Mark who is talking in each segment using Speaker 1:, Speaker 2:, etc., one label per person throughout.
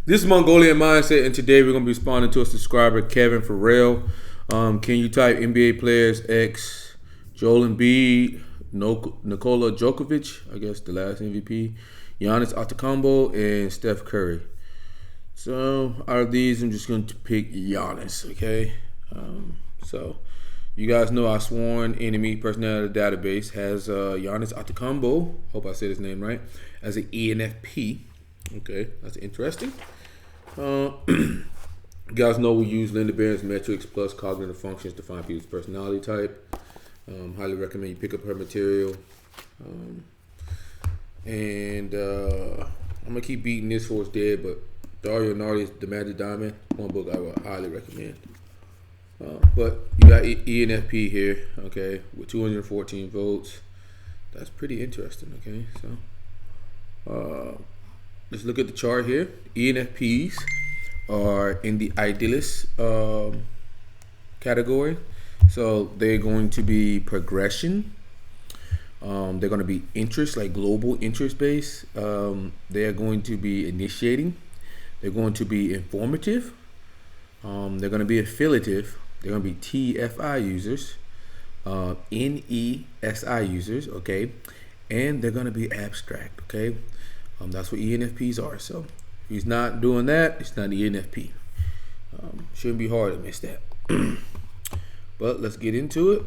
Speaker 1: This is Mongolian Mindset, and today we're going to be responding to a subscriber, Kevin Farrell. Can you type NBA players X, Joel Embiid, Nikola Djokovic, I guess the last MVP, Giannis Antetokounmpo, and Steph Curry. So out of these, I'm just going to pick Giannis, okay? So you guys know our sworn enemy personality database has Giannis Antetokounmpo, hope I said his name right, as an ENFP. Okay, that's interesting. You guys know we use Linda Barrens metrics plus cognitive functions to find people's personality type. Highly recommend you pick up her material. I'm gonna keep beating this horse dead, but Dario Nardi's The Magic Diamond, one book I would highly recommend. But you got ENFP here, okay, with 214 votes. That's pretty interesting, okay? So let's look at the chart here. ENFPs are in the idealist category. So they're going to be progression. They're going to be interest, like global interest based. They're going to be initiating. They're going to be informative. They're going to be affiliative. They're going to be TFI users, NESI users, okay? And they're going to be abstract, okay? That's what ENFPs are. So if he's not doing that, it's not an ENFP. Shouldn't be hard to miss that. But let's get into it.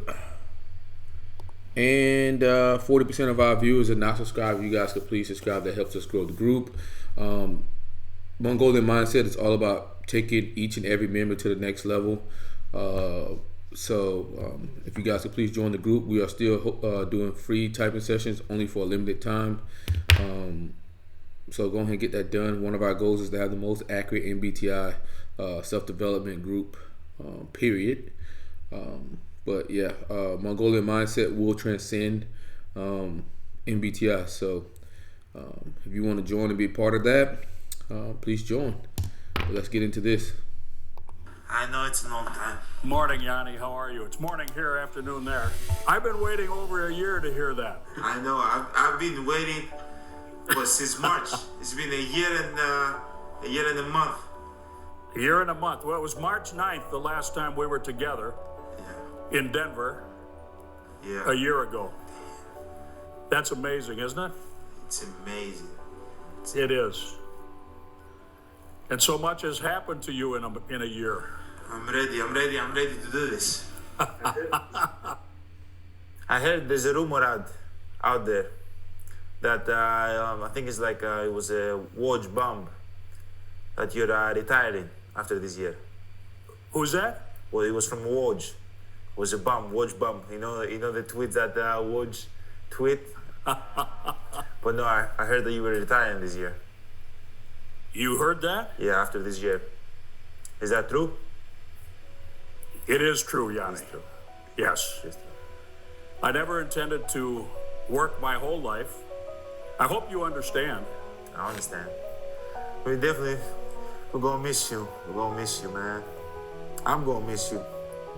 Speaker 1: And 40% of our viewers are not subscribed. You guys could please subscribe. That helps us grow the group. Mongolian Mindset is all about taking each and every member to the next level. So if you guys could please join the group. We are still doing free typing sessions only for a limited time. So go ahead and get that done. One of our goals is to have the most accurate MBTI self-development group, period. But yeah, Mongolian Mindset will transcend MBTI. So if you want to join and be part of that, please join. But let's get into this.
Speaker 2: I know it's a long time.
Speaker 3: Morning, Yanni. How are you? It's morning here, afternoon there. I've been waiting over a year to hear that.
Speaker 2: I know. I've been waiting since March. It's been a year and a month.
Speaker 3: A year and a month. Well, it was March 9th the last time we were together in Denver a year ago. That's amazing, isn't it?
Speaker 2: It's amazing.
Speaker 3: It is. And so much has happened to you in a year.
Speaker 2: I'm ready to do this.
Speaker 4: I heard there's a rumor out there that I think it's like it was a watch bomb that you're retiring after this year.
Speaker 3: Who's that?
Speaker 4: Well, it was from Woj. It was a bomb, watch bomb. You know the tweet that Woj tweet. But no, I heard that you were retiring this year.
Speaker 3: You heard that?
Speaker 4: Yeah, after this year. Is that true?
Speaker 3: It is true, Yanni.
Speaker 4: It's true.
Speaker 3: Yes.
Speaker 4: It's true.
Speaker 3: I never intended to work my whole life. I hope you understand.
Speaker 4: I understand. We're gonna miss you. We're gonna miss you, man. I'm gonna miss you.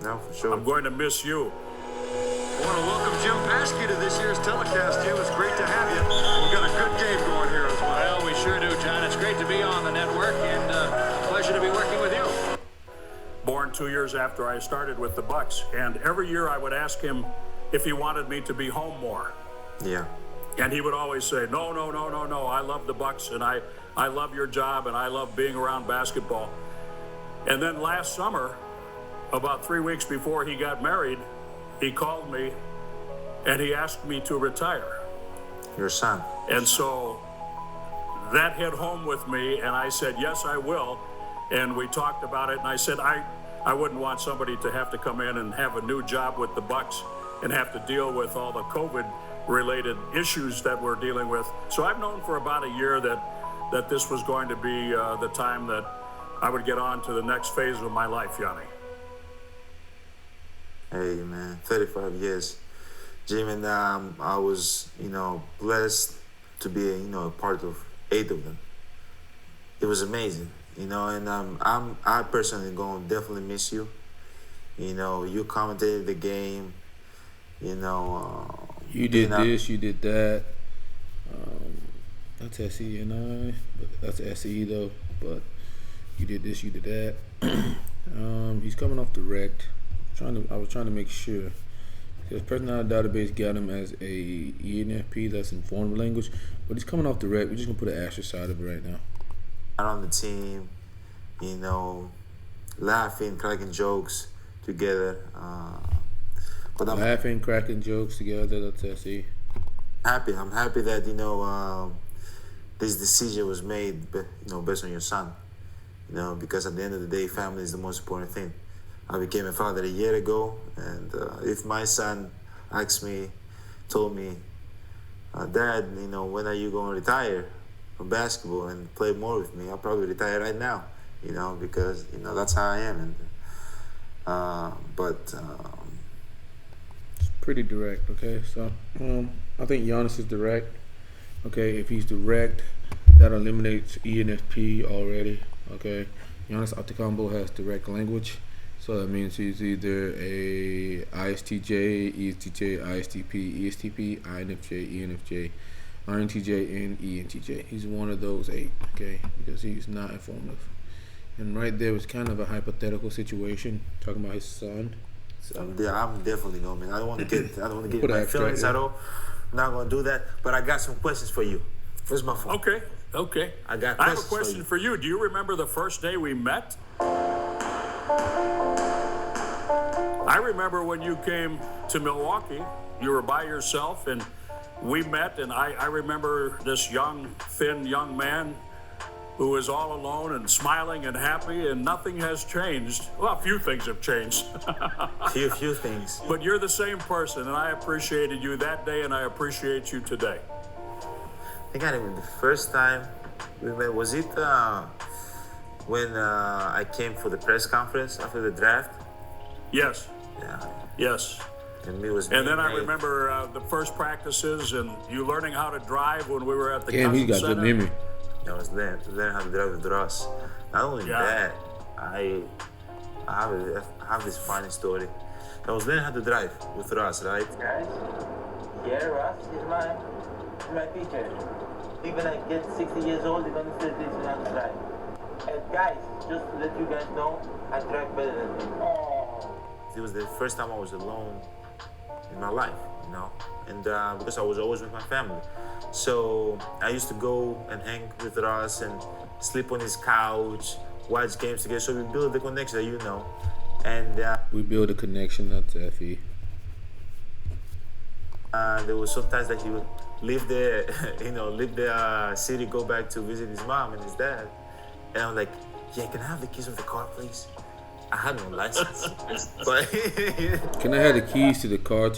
Speaker 4: No, for sure.
Speaker 3: I'm going to miss you.
Speaker 5: I want to welcome Jim Paskey to this year's telecast, Jim. It's great to have you. We've got a good game going here as well.
Speaker 6: Well, we sure do, John. It's great to be on the network and pleasure to be working with you.
Speaker 3: Born 2 years after I started with the Bucks, and every year I would ask him if he wanted me to be home more.
Speaker 4: Yeah.
Speaker 3: And he would always say, no, I love the Bucks, and I love your job, and I love being around basketball. And then last summer, about 3 weeks before he got married, he called me and he asked me to retire.
Speaker 4: Your son.
Speaker 3: And so that hit home with me, and I said, yes, I will. And we talked about it, and I said, I wouldn't want somebody to have to come in and have a new job with the Bucks and have to deal with all the COVID-related issues that we're dealing with. So I've known for about a year that this was going to be the time that I would get on to the next phase of my life, Yanni.
Speaker 4: Hey, man, 35 years. Jim, and I was, blessed to be, a part of 8 of them. It was amazing, and I personally going to definitely miss you. You commentated the game,
Speaker 1: You did this, you did that. That's SE and I, but that's SE though. But You did this, you did that. He's coming off direct. I was trying to make sure. Because personality database got him as a ENFP, that's informed language, but he's coming off direct. We're just gonna put an asterisk side of it right now.
Speaker 4: Out on the team, you know, laughing, cracking jokes together. But I'm
Speaker 1: Laughing, cracking jokes together. That's SE.
Speaker 4: happy. I'm happy that, you know, this decision was made, you know, based on your son. You know, because at the end of the day, family is the most important thing. I became a father a year ago, and if my son told me, Dad, you know, when are you going to retire from basketball and play more with me? I'll probably retire right now, you know, because, you know, that's how I am. And
Speaker 1: It's pretty direct, okay? So, I think Giannis is direct. Okay, if he's direct, that eliminates ENFP already, okay? Giannis Antetokounmpo has direct language. So that means he's either a ISTJ, ESTJ, ISTP, ESTP, INFJ, ENFJ, INTJ, and ENTJ. He's one of those 8, okay, because he's not informative. And right there was kind of a hypothetical situation, talking about his son. So
Speaker 4: I'm definitely going, man. I don't want to get
Speaker 1: Put
Speaker 4: my
Speaker 1: an
Speaker 4: feelings
Speaker 1: abstract,
Speaker 4: at all. I'm not going to do that. But I got some questions for you. Where's my phone?
Speaker 3: Okay.
Speaker 4: I got
Speaker 3: I have a
Speaker 4: questions
Speaker 3: question for you. Do you remember the first day we met? I remember when you came to Milwaukee, you were by yourself, and we met, and I remember this thin young man who was all alone and smiling and happy, and nothing has changed. Well, a few things have changed.
Speaker 4: few things.
Speaker 3: But you're the same person, and I appreciated you that day, and I appreciate you today.
Speaker 4: I think I remember the first time we met. Was it when I came for the press conference after the draft?
Speaker 3: Yes.
Speaker 4: Yeah.
Speaker 3: Yes.
Speaker 4: And me was.
Speaker 3: And then I remember the first practices and you learning how to drive when we were at the
Speaker 1: damn, he got
Speaker 3: Center.
Speaker 1: good memory.
Speaker 4: I was learning how to drive with Ross. Not only that, I have this funny story. I was learning how to drive with Ross, right?
Speaker 7: Guys, yeah, Ross is my teacher. Even I get 60 years old, he's gonna still teach me how to drive. And guys, just to let you guys know, I drive better than him.
Speaker 4: It was the first time I was alone in my life, you know, and because I was always with my family. So I used to go and hang with Ross and sleep on his couch, watch games together. So we built the connection that you know. And
Speaker 1: We build a connection, that's FE.
Speaker 4: there was sometimes that he would leave the city, go back to visit his mom and his dad. And I'm like, yeah, can I have the keys of the car, please? I had no license. But
Speaker 1: Can I have the keys to the car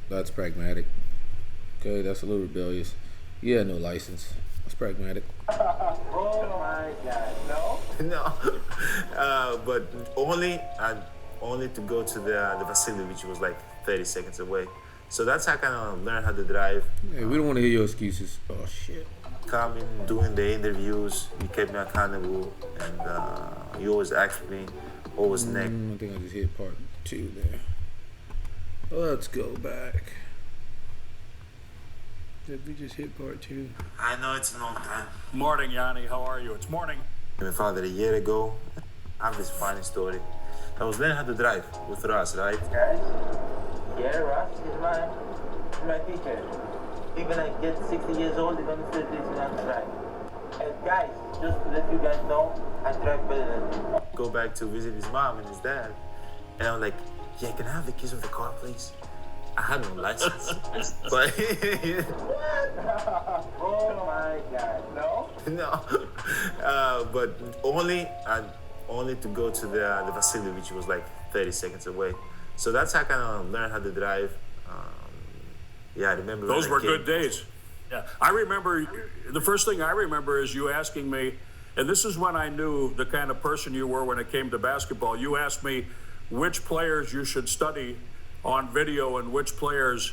Speaker 1: that's pragmatic. Okay, that's a little rebellious. Yeah, no license. That's pragmatic.
Speaker 7: Oh my God, no?
Speaker 4: no. But only to go to the facility, which was like 30 seconds away. So that's how I kind of learned how to drive.
Speaker 1: Hey, we don't want to hear your excuses. Oh, shit.
Speaker 4: Coming, doing the interviews, you kept me accountable, and you always asked me, always next.
Speaker 1: I think I just hit part 2 there. Let's go back. Did we just hit part 2?
Speaker 4: I know it's a long time.
Speaker 3: Morning, Yanni. How are you? It's morning.
Speaker 4: My father a year ago. I have this funny story. I was learning how to drive with Ross, right?
Speaker 7: Guys, yeah, Ross is my teacher. Even I get 60 years old, he's gonna still teach me how to drive. And guys, just to let you guys know, I drive better than him.
Speaker 4: Go back to visit his mom and his dad. And I'm like, yeah, can I have the keys of the car, please? I had no license. But
Speaker 7: Oh my God, no?
Speaker 4: no. But only to go to the facility, which was like 30 seconds away. So that's how I kind of learned how to drive. Yeah, I remember
Speaker 3: Those were good days. Yeah, I remember, the first thing I remember is you asking me, and this is when I knew the kind of person you were when it came to basketball. You asked me which players you should study on video and which players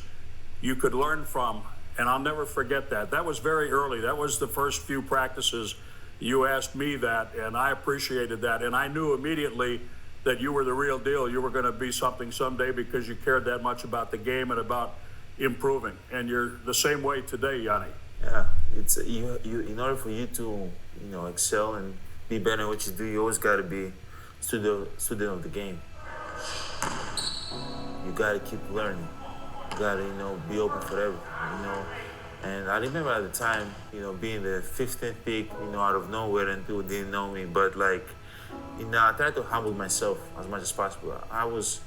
Speaker 3: you could learn from. And I'll never forget that. That was very early. That was the first few practices. You asked me that, and I appreciated that. And I knew immediately that you were the real deal. You were going to be something someday because you cared that much about the game and about improving. And you're the same way today, Yanni.
Speaker 4: Yeah, it's you. In order for you to excel and be better at what you do, you always got to be student of the game. You got to keep learning. You got to, be open for everything, And I remember at the time, being the 15th pick, out of nowhere, and people didn't know me. But, I tried to humble myself as much as possible. I was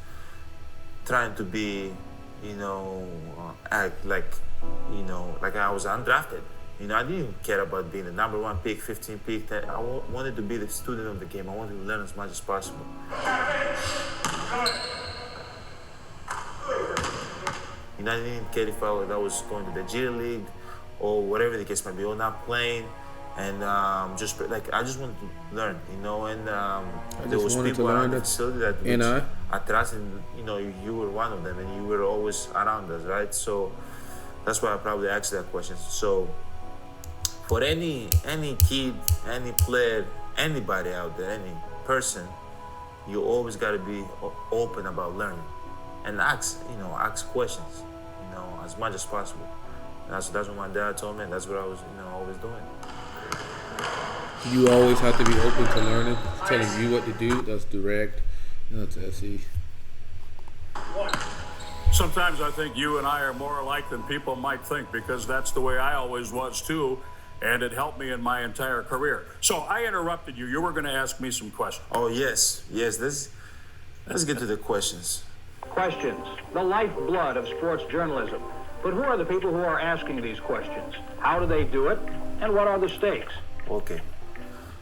Speaker 4: trying to be, act like I was undrafted. I didn't care about being the number 1 pick, 15 pick. I wanted to be the student of the game. I wanted to learn as much as possible. I didn't care if I was going to the G League or whatever the case might be, or not playing. And I just wanted to learn, and there was people around the facility that I trusted, you were one of them, and you were always around us, right? So that's why I probably asked that question. So for any kid, any player, anybody out there, any person, you always got to be open about learning and ask questions, as much as possible. That's what my dad told me, and that's what I was, always doing.
Speaker 1: You always have to be open to learning, telling you what to do. That's direct. That's SE.
Speaker 3: Sometimes I think you and I are more alike than people might think, because that's the way I always was too, and it helped me in my entire career. So I interrupted you. You were going to ask me some questions.
Speaker 4: Oh, yes. Let's get to the questions.
Speaker 6: Questions, the lifeblood of sports journalism. But who are the people who are asking these questions? How do they do it? And what are the stakes?
Speaker 4: Okay.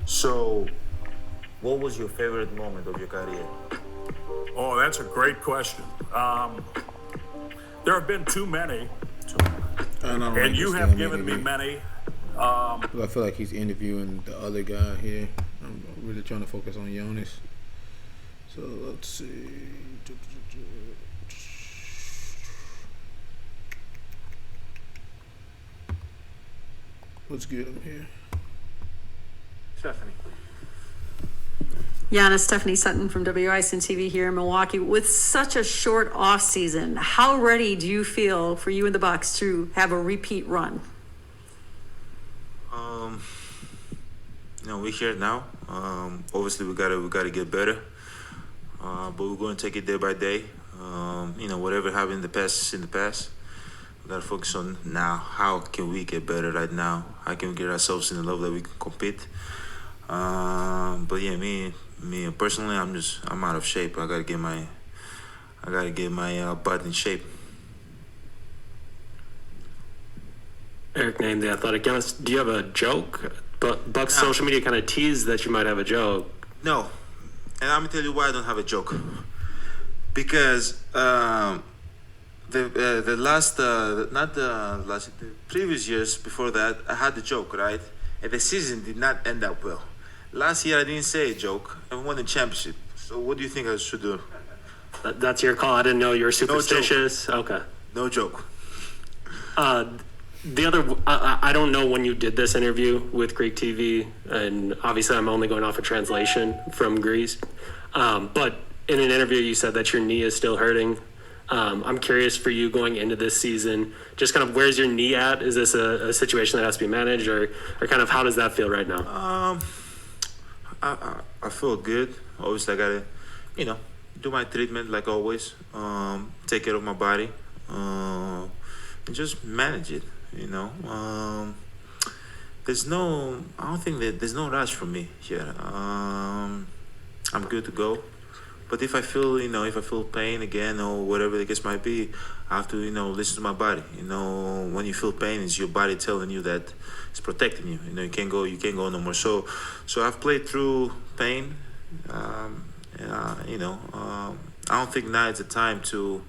Speaker 4: So, what was your favorite moment of your career?
Speaker 3: Oh, that's a great question. There have been too many, and you have given me many.
Speaker 1: I feel like he's interviewing the other guy here. I'm really trying to focus on Giannis. So let's see. Let's get him here.
Speaker 6: Stephanie.
Speaker 8: Giannis, Stephanie Sutton from WISN TV here in Milwaukee. With such a short off season, how ready do you feel for you and the Bucks to have a repeat run?
Speaker 4: We're here now. Obviously, we gotta get better. But we're going to take it day by day. Whatever happened in the past is in the past. We gotta focus on now. How can we get better right now? How can we get ourselves in the level that we can compete? But yeah, me personally, I'm out of shape. I gotta get my butt in shape.
Speaker 9: Eric named The Athletic. Giannis, do you have a joke? But Buck's social media kind of teased that you might have a joke.
Speaker 4: No, and I'm gonna tell you why I don't have a joke. Because the previous years before that, I had the joke, right? And the season did not end up well. Last year, I didn't say a joke. I won the championship. So what do you think I should do?
Speaker 9: That's your call. I didn't know you were superstitious.
Speaker 4: No joke.
Speaker 9: Okay.
Speaker 4: No joke.
Speaker 9: The other, I don't know when you did this interview with Greek TV, and obviously I'm only going off a translation from Greece. But in an interview, you said that your knee is still hurting. I'm curious for you going into this season, just kind of where's your knee at? Is this a situation that has to be managed, or kind of how does that feel right now?
Speaker 4: I feel good. Obviously, I gotta, do my treatment like always. Take care of my body, and just manage it. I don't think that there's no rush for me here. I'm good to go. But if I feel pain again or whatever the case might be, I have to, listen to my body. When you feel pain, it's your body telling you that it's protecting you. You can't go no more. So I've played through pain. I don't think now is the time to,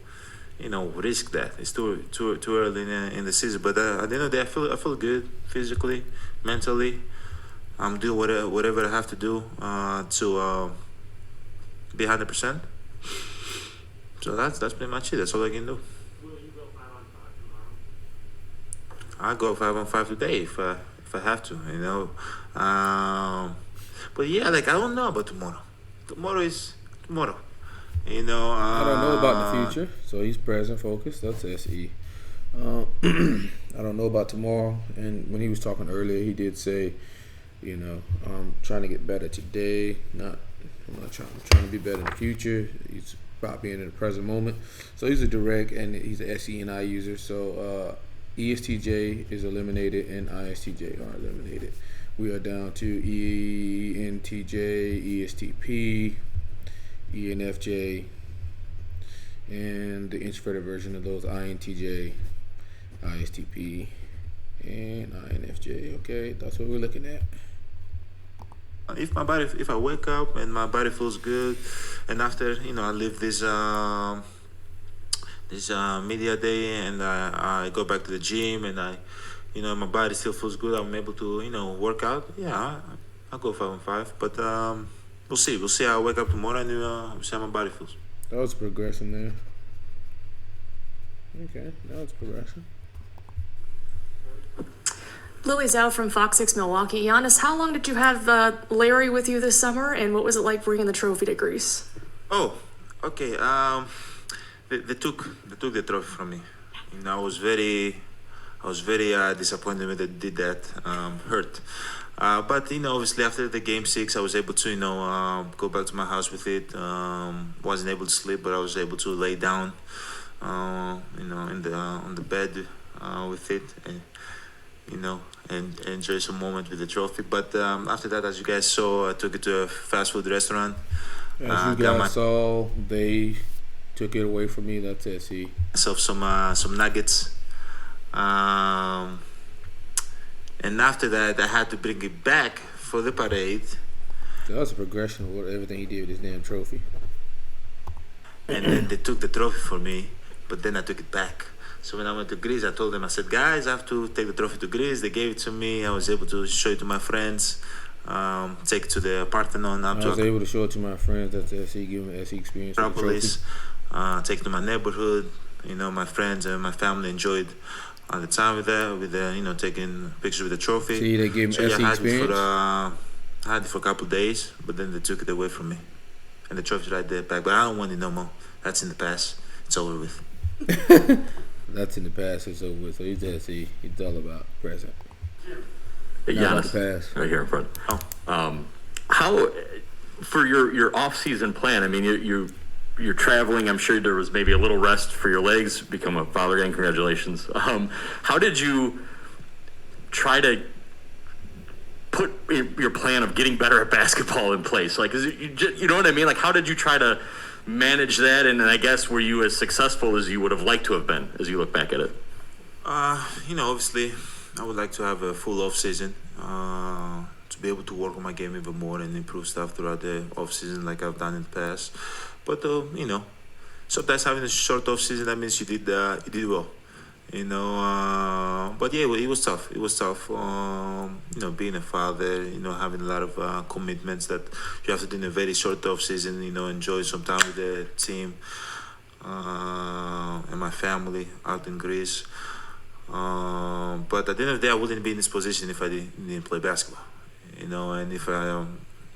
Speaker 4: risk that. It's too early in the season. But at the end of the day, I feel good physically, mentally. I'm doing whatever I have to do to be 100%. So that's pretty much it. That's all I can do.
Speaker 9: Will you go 5-on-5 tomorrow?
Speaker 4: I'll go 5-on-5 today if I have to. But yeah, I don't know about tomorrow. Tomorrow is tomorrow.
Speaker 1: I don't know about the future, so he's present focused. That's SE. I don't know about tomorrow, and when he was talking earlier, he did say I'm trying to get better today. I'm trying to be better in the future. He's about being in the present moment. So he's a direct and he's an SENI user. So ESTJ is eliminated and ISTJ are eliminated. We are down to ENTJ, ESTP, enfj, and the introverted version of those INTJ, ISTP, and infj. Okay, that's what we're looking at.
Speaker 4: If I wake up and my body feels good, and after I live this media day, and I go back to the gym, and my body still feels good, I'm able to work out. Yeah, I'll go 5 on 5. But we'll see. We'll see how I wake up tomorrow, and we'll see how my body feels.
Speaker 1: That was progression there. Okay, that was progression.
Speaker 10: Lily Zhao from Fox 6 Milwaukee. Giannis, how long did you have Larry with you this summer, and what was it like bringing the trophy to Greece?
Speaker 4: Oh, okay. They took the trophy from me. I was very disappointed when they did that. Hurt. But obviously after the game 6, I was able to go back to my house with it. Wasn't able to sleep, but I was able to lay down, on the bed with it, and enjoy some moment with the trophy. But after that, as you guys saw, I took it to a fast food restaurant.
Speaker 1: As you guys saw, they took it away from me. That's it. See.
Speaker 4: Myself some nuggets. And after that, I had to bring it back for the parade.
Speaker 1: That was a progression of everything he did with his damn trophy.
Speaker 4: And then they took the trophy for me, but then I took it back. So when I went to Greece, I told them, I said, guys, I have to take the trophy to Greece. They gave it to me. I was able to show it to my friends, take it to the Parthenon.
Speaker 1: I was able to show it to my friends. That's the SE, give them SE experience.
Speaker 4: Metropolis, take it to my neighborhood. My friends and my family enjoyed the time with that, taking pictures with the trophy.
Speaker 1: See, they gave me SE experience.
Speaker 4: I had it for a couple of days, but then they took it away from me. And the trophy's right there back. But I don't want it no more. That's in the past. It's over with.
Speaker 1: That's in the past. It's over with. So he's SE. He's all about present.
Speaker 11: Giannis,
Speaker 1: the past.
Speaker 11: right here in front. How, for your off-season plan, I mean, you're traveling. I'm sure there was maybe a little rest for your legs. Become a father again. Congratulations. How did you try to put your plan of getting better at basketball in place? Like, you know what I mean? Like, how did you try to manage that? And I guess, were you as successful as you would have liked to have been as you look back at it?
Speaker 4: Obviously, I would like to have a full off season, to be able to work on my game even more and improve stuff throughout the off season like I've done in the past. But sometimes having a short off season, that means you did well. But yeah, it was tough. It was tough. Being a father, having a lot of commitments that you have to do in a very short off season. Enjoy some time with the team and my family out in Greece. But at the end of the day, I wouldn't be in this position if I didn't play basketball. And if I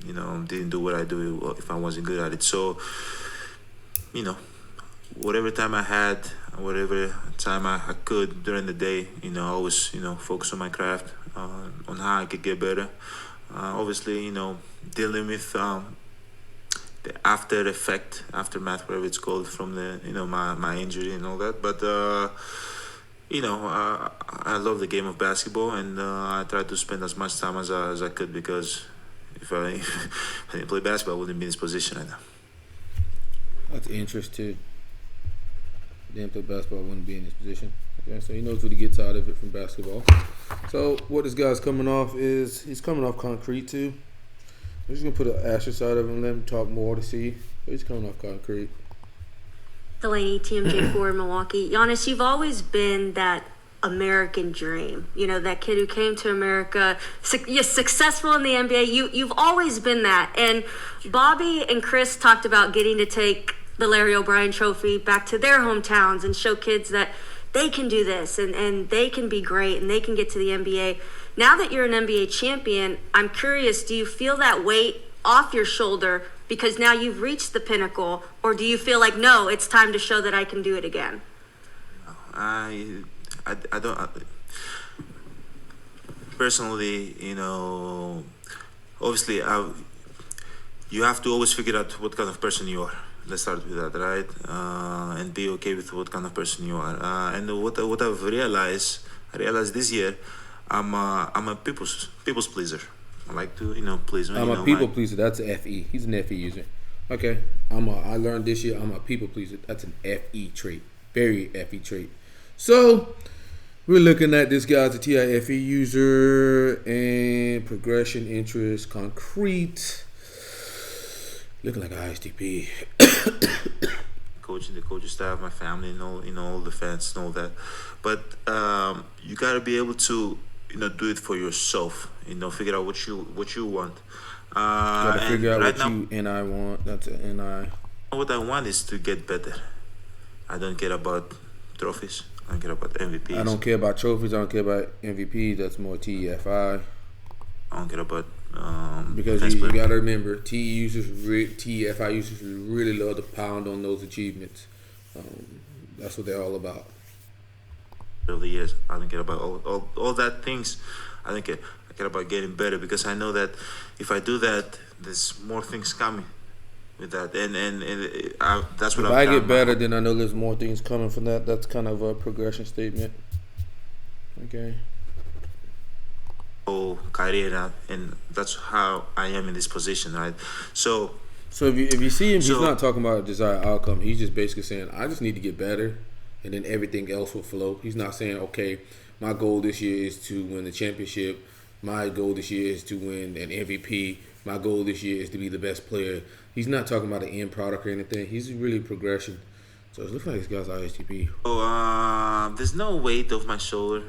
Speaker 4: didn't do what I do, if I wasn't good at it. So, whatever time I had, whatever time I could during the day, I always, focus on my craft, on how I could get better. Obviously, dealing with the aftermath, whatever it's called, from the, my injury and all that. But, I love the game of basketball, and I try to spend as much time as I could, because if I didn't play basketball, I wouldn't be in this position right now.
Speaker 1: That's interesting. Didn't play basketball, wouldn't be in this position. Okay, so he knows what he gets out of it from basketball. So what this guy's coming off is, he's coming off concrete too. We're just gonna put an asterisk out of him, let him talk more to see. But he's coming off concrete.
Speaker 12: Delaney, TMJ4 Milwaukee. Giannis, you've always been that American dream. That kid who came to America, successful in the NBA. You've always been that. And Bobby and Chris talked about getting to take the Larry O'Brien trophy back to their hometowns and show kids that they can do this and they can be great and they can get to the NBA. Now that you're an NBA champion, I'm curious, do you feel that weight off your shoulder because now you've reached the pinnacle, or do you feel like, no, it's time to show that I can do it again?
Speaker 4: I don't personally, obviously, you have to always figure out what kind of person you are. Let's start with that, right? And be okay with what kind of person you are. And what I've realized, this year, I'm a people's pleaser. I like to, please.
Speaker 1: I'm a people pleaser. That's an FE. He's an FE user. Okay. I learned this year I'm a people pleaser. That's an FE trait. Very FE trait. So we're looking at this guy's a TIFE user and progression interest concrete. Looking like an ISTP.
Speaker 4: Coaching, the coaching staff, my family, all the fans, and all that. But you gotta be able to, do it for yourself. Figure out what you want.
Speaker 1: Gotta figure out
Speaker 4: right
Speaker 1: what
Speaker 4: now,
Speaker 1: you and I want. That's an NI.
Speaker 4: What I want is to get better. I don't care about trophies. I don't care about MVPs.
Speaker 1: I don't care about trophies. I don't care about MVP. That's more TFI.
Speaker 4: I don't care about
Speaker 1: because you gotta remember, TFI users really love to pound on those achievements. That's what they're all about.
Speaker 4: Over the years, I don't care about all that things. I don't care. I care about getting better because I know that if I do that, there's more things coming with that, and that's what
Speaker 1: if I get better, then I know there's more things coming from that. That's kind of a progression statement. Okay.
Speaker 4: Career, and that's how I am in this position, right? So
Speaker 1: if you see him, he's not talking about a desired outcome. He's just basically saying, I just need to get better, and then everything else will flow. He's not saying, okay, my goal this year is to win the championship. My goal this year is to win an MVP. My goal this year is to be the best player. He's not talking about an end product or anything. He's really progression. So it looks like this guy's ISTP.
Speaker 4: There's no weight off my shoulder.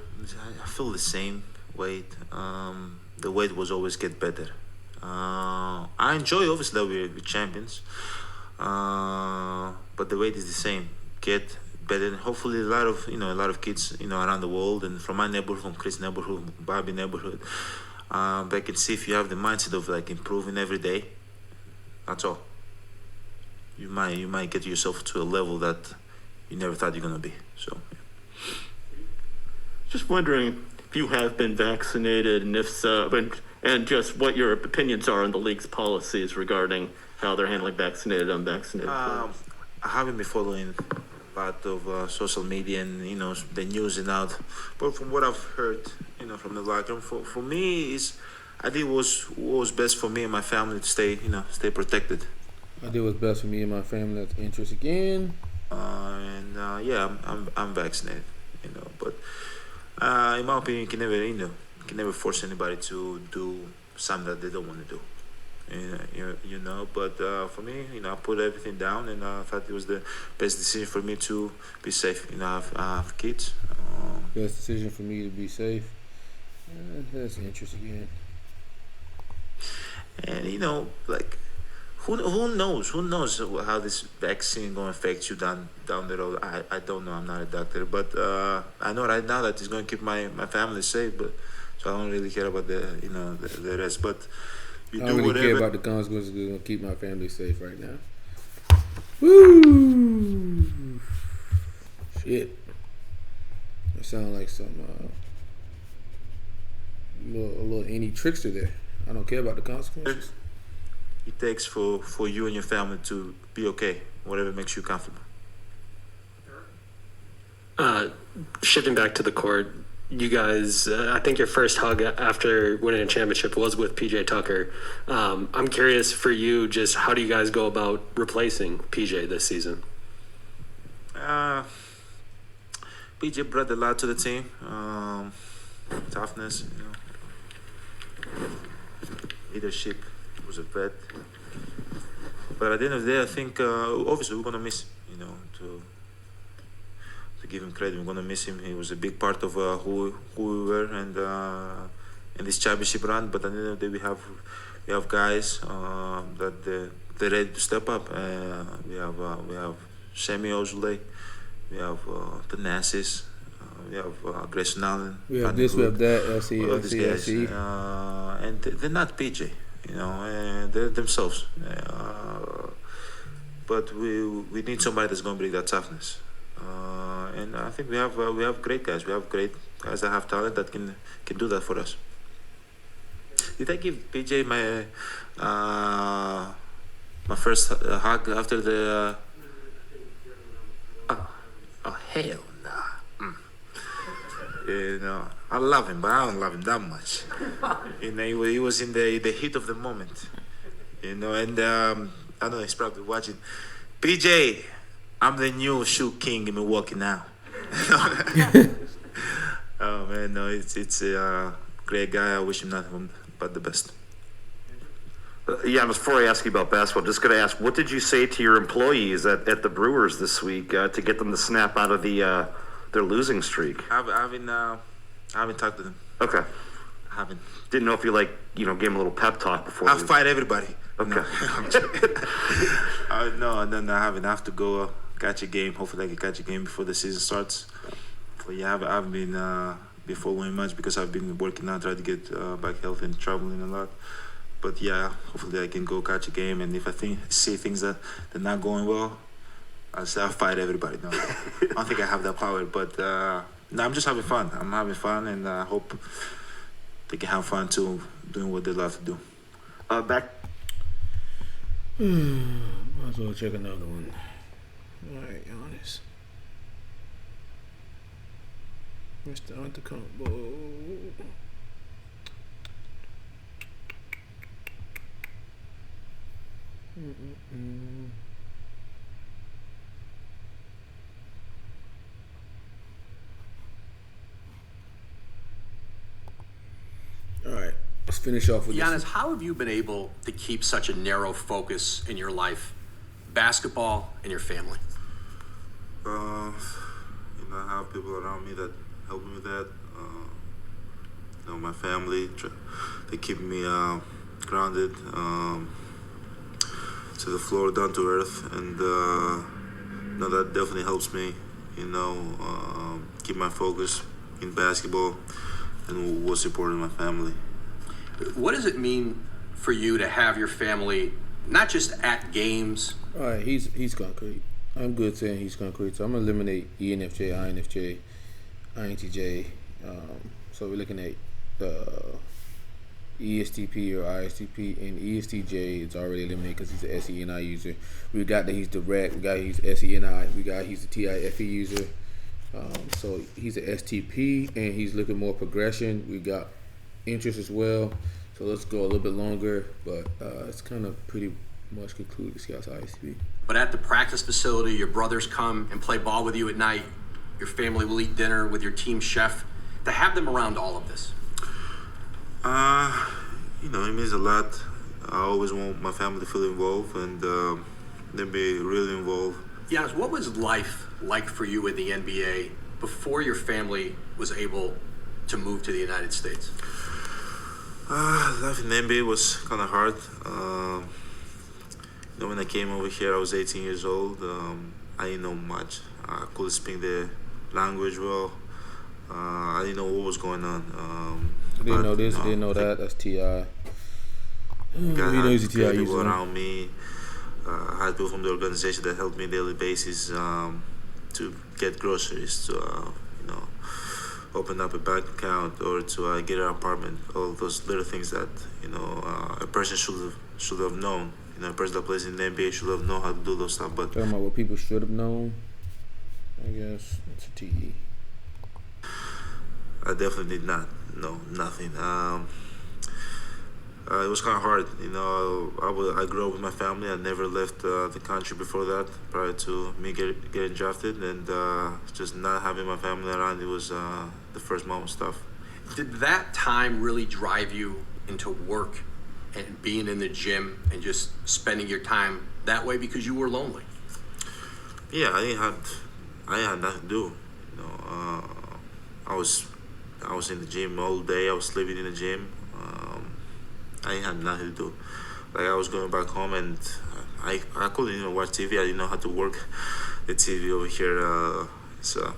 Speaker 4: I feel the same weight. The weight was always get better. I enjoy obviously that we're champions, but the weight is the same. Get better. And hopefully a lot of kids around the world and from my neighborhood, from Chris' neighborhood, Bobby neighborhood, they can see if you have the mindset of like improving every day. That's all. You might get yourself to a level that you never thought you're gonna be. So, yeah.
Speaker 11: Just wondering if you have been vaccinated, and if so, and just what your opinions are on the league's policies regarding how they're handling vaccinated, unvaccinated players.
Speaker 4: I haven't been following a lot of social media and the news and out, but from what I've heard, from the locker room, for me I did what was best for me and my family to stay protected.
Speaker 1: I did what's best for me and my family. That's interest again.
Speaker 4: I'm vaccinated, but in my opinion, you can never force anybody to do something that they don't want to do. But for me, I put everything down, and I thought it was the best decision for me to be safe. I have kids.
Speaker 1: Best decision for me to be safe. That's interesting again.
Speaker 4: And like, who knows how this vaccine gonna affect you down the road. I don't know. I'm not a doctor, but I know right now that it's gonna keep my family safe. But so I don't really care about the rest. But
Speaker 1: I don't really care about the consequences. It's gonna keep my family safe right now. Woo! Shit. That sounds like some a little any trickster there. I don't care about the consequences.
Speaker 4: It takes for you and your family to be okay, whatever makes you comfortable.
Speaker 9: Shifting back to the court, you guys, I think your first hug after winning a championship was with PJ Tucker. I'm curious for you, just how do you guys go about replacing PJ this season?
Speaker 4: PJ brought a lot to the team. Toughness, leadership. Was a vet, but at the end of the day, I think obviously we're gonna miss him. To give him credit, we're gonna miss him. He was a big part of who we were and in this championship run. But at the end of the day, we have guys that they're ready to step up. We have Semi Ojule, we have Thanasis, we have Grayson Allen.
Speaker 1: We have this, we have that, LC.
Speaker 4: And they're not PJ. They're themselves. But we need somebody that's going to bring that toughness. And I think we have great guys. We have great guys that have talent that can do that for us. Did I give PJ my my first hug after the? Oh hell nah. You know, I love him, but I don't love him that much. You know, he was in the heat of the moment. You know, and I know he's probably watching. PJ, I'm the new shoe king in Milwaukee now. Oh man, no, it's a great guy. I wish him nothing but the best.
Speaker 13: Yeah, before I ask you about basketball, just going to ask, what did you say to your employees at the Brewers this week to get them to snap out of their losing streak?
Speaker 4: I haven't talked to them.
Speaker 13: Okay.
Speaker 4: I haven't.
Speaker 13: Didn't know if you gave them a little pep talk before.
Speaker 4: I'll fight everybody.
Speaker 13: Okay.
Speaker 4: No, I haven't. I have to go catch a game. Hopefully I can catch a game before the season starts. But yeah, I haven't been following much because I've been working out, trying to get back healthy and traveling a lot. But yeah, hopefully I can go catch a game, and if I see things that they're not going well, I'll fight everybody. No, I don't think I have that power, but no, I'm just having fun. I'm having fun, and I hope they can have fun too, doing what they love to do.
Speaker 13: Back.
Speaker 1: Might as well check another one. All right, Giannis. Mr. Antetokounmpo. All right, let's finish off with
Speaker 14: Giannis, how have you been able to keep such a narrow focus in your life, basketball and your family?
Speaker 4: You know, I have people around me that help me with that. You know, my family, they keep me grounded, to the floor, down to earth, and you know, that definitely helps me, you know, keep my focus in basketball and what's important in my family.
Speaker 14: What does it mean for you to have your family not just at games?
Speaker 1: All right, he's concrete. I'm good saying he's concrete, so I'm gonna eliminate ENFJ, INFJ, INTJ. So we're looking at the ESTP or ISTP, and ESTJ is already eliminated because he's an SENI user. We got that he's direct. We got he's SENI. We got he's a TIFE user. So he's an STP, and he's looking more progression. We got interest as well. So let's go a little bit longer, but it's kind of pretty much concluded. Scouts ISTP.
Speaker 14: But at the practice facility, your brothers come and play ball with you at night. Your family will eat dinner with your team chef. To have them around all of this.
Speaker 4: You know, it means a lot. I always want my family to feel involved and them be really involved.
Speaker 14: Giannis, what was life like for you in the NBA before your family was able to move to the United States?
Speaker 4: Life in the NBA was kind of hard. You know, when I came over here, I was 18 years old. I didn't know much. I couldn't speak the language well. I didn't know what was going on.
Speaker 1: Didn't know this, didn't know that. That's T.I. You know he's a T.I.
Speaker 4: people
Speaker 1: user.
Speaker 4: around me. I had people from the organization that helped me on a daily basis to get groceries, to you know, open up a bank account, or to get an apartment. All those little things that, you know, a person should have known. You know, a person that plays in the NBA should have known how to do those stuff. But
Speaker 1: talking about what people should have known, I guess it's a T.E.
Speaker 4: I definitely did not know nothing. It was kind of hard, you know. I grew up with my family. I never left the country before that, prior to me getting drafted, and just not having my family around. It was the first moment stuff.
Speaker 14: Did that time really drive you into work and being in the gym and just spending your time that way because you were lonely?
Speaker 4: Yeah, I had nothing to do. You know, I was in the gym all day. I was sleeping in the gym. I had nothing to do. Like, I was going back home, and I couldn't even watch TV. I didn't know how to work the TV over here. So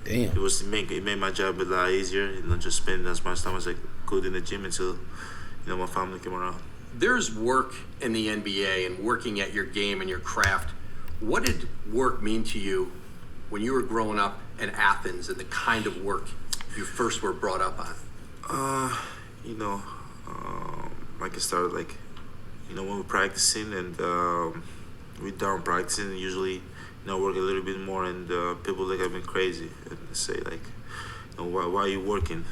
Speaker 1: damn,
Speaker 4: it made my job a lot easier. You know, just spending as much time as I could in the gym until, you know, my family came around.
Speaker 14: There's work in the NBA and working at your game and your craft. What did work mean to you when you were growing up in Athens and the kind of work you first were brought up on?
Speaker 4: You know, Like I started like, when we're practicing and we're done practicing, usually, work a little bit more, and people look at me crazy and say like, why are you working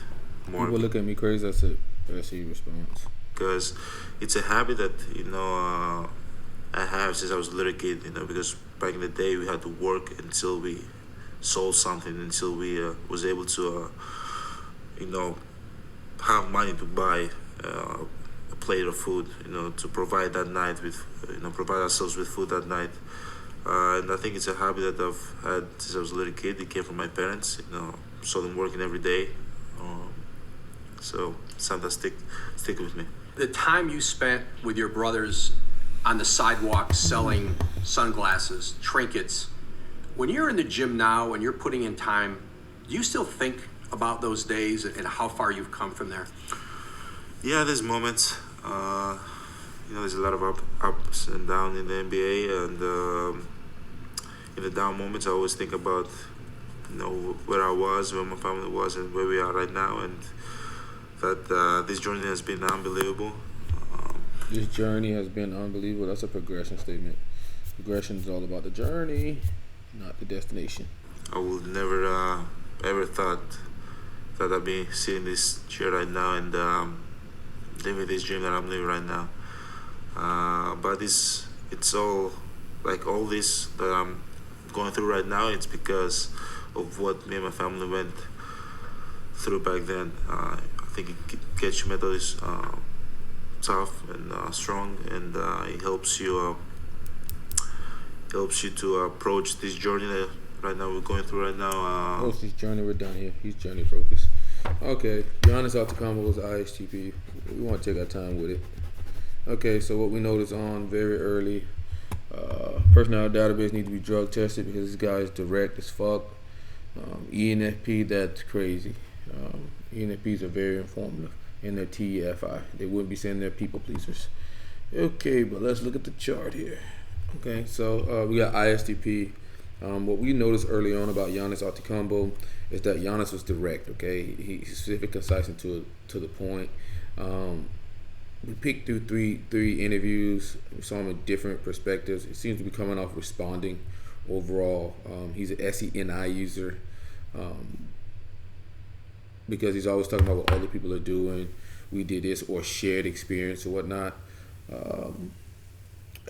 Speaker 4: more?
Speaker 1: People look at me crazy. That's your response.
Speaker 4: Because it's a habit that I have since I was a little kid. Because back in the day we had to work until we sold something, until we was able to have money to buy a plate of food, to provide that night with, provide ourselves with food that night. And I think it's a habit that I've had since I was a little kid. It came from my parents. Saw them working every day. So something that stick with me.
Speaker 14: The time you spent with your brothers on the sidewalk selling sunglasses, trinkets, when you're in the gym now and you're putting in time, do you still think about those days and how far you've come from there?
Speaker 4: Yeah, there's moments. There's a lot of ups and downs in the NBA, and in the down moments, I always think about, where I was, where my family was, and where we are right now, and that this journey has been unbelievable.
Speaker 1: This journey has been unbelievable. That's a progression statement. Progression is all about the journey, not the destination.
Speaker 4: I would never ever thought that I'd be sitting in this chair right now and living this dream that I'm living right now. But it's all, like all this that I'm going through right now, it's because of what me and my family went through back then. I think it gets you mentally tough and strong, and it helps you to approach this journey that right now we're going through right now.
Speaker 1: What's this journey? We're done here. He's journey focused. Okay, Giannis Antetokounmpo was ISTP. We want to take our time with it. Okay, so what we noticed on very early, personality database need to be drug tested because this guy is direct as fuck. ENFP, that's crazy. ENFPs are very informative in their TFI. They wouldn't be saying they're people pleasers. Okay, but let's look at the chart here. Okay, so we got ISTP. What we noticed early on about Giannis Antetokounmpo is that Giannis was direct. Okay, he's specific, concise, and to the point. We picked through three interviews. We saw him in different perspectives. He seems to be coming off responding overall. He's an SENI user because he's always talking about what other people are doing. We did this, or shared experience or whatnot.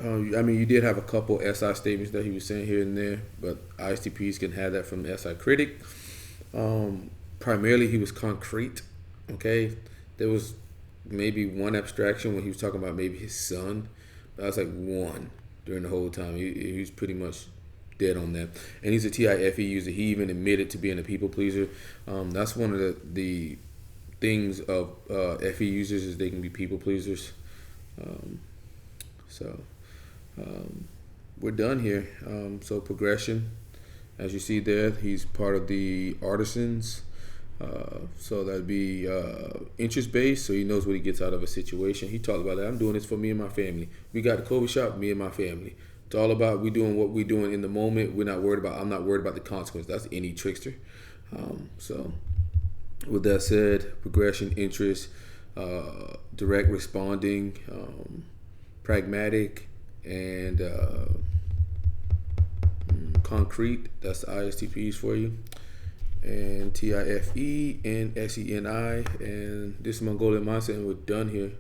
Speaker 1: You did have a couple SI statements that he was saying here and there, but ISTPs can have that from the SI critic. Primarily, he was concrete. Okay, there was maybe one abstraction when he was talking about maybe his son. That was like one during the whole time. He was pretty much dead on that. And he's a TIFE user. He even admitted to being a people pleaser. That's one of the things of FE users is they can be people pleasers. We're done here. So progression, as you see there, he's part of the artisans. So that'd be interest based, so he knows what he gets out of a situation. He talked about that. I'm doing this for me and my family. We got the coffee shop, me and my family. It's all about we doing what we're doing in the moment. I'm not worried about the consequence. That's any trickster. So with that said, progression, interest, direct responding, pragmatic, and concrete. That's the ISTPs for you. And TIFE and SENI, and this is Mongolian Mindset, and we're done here.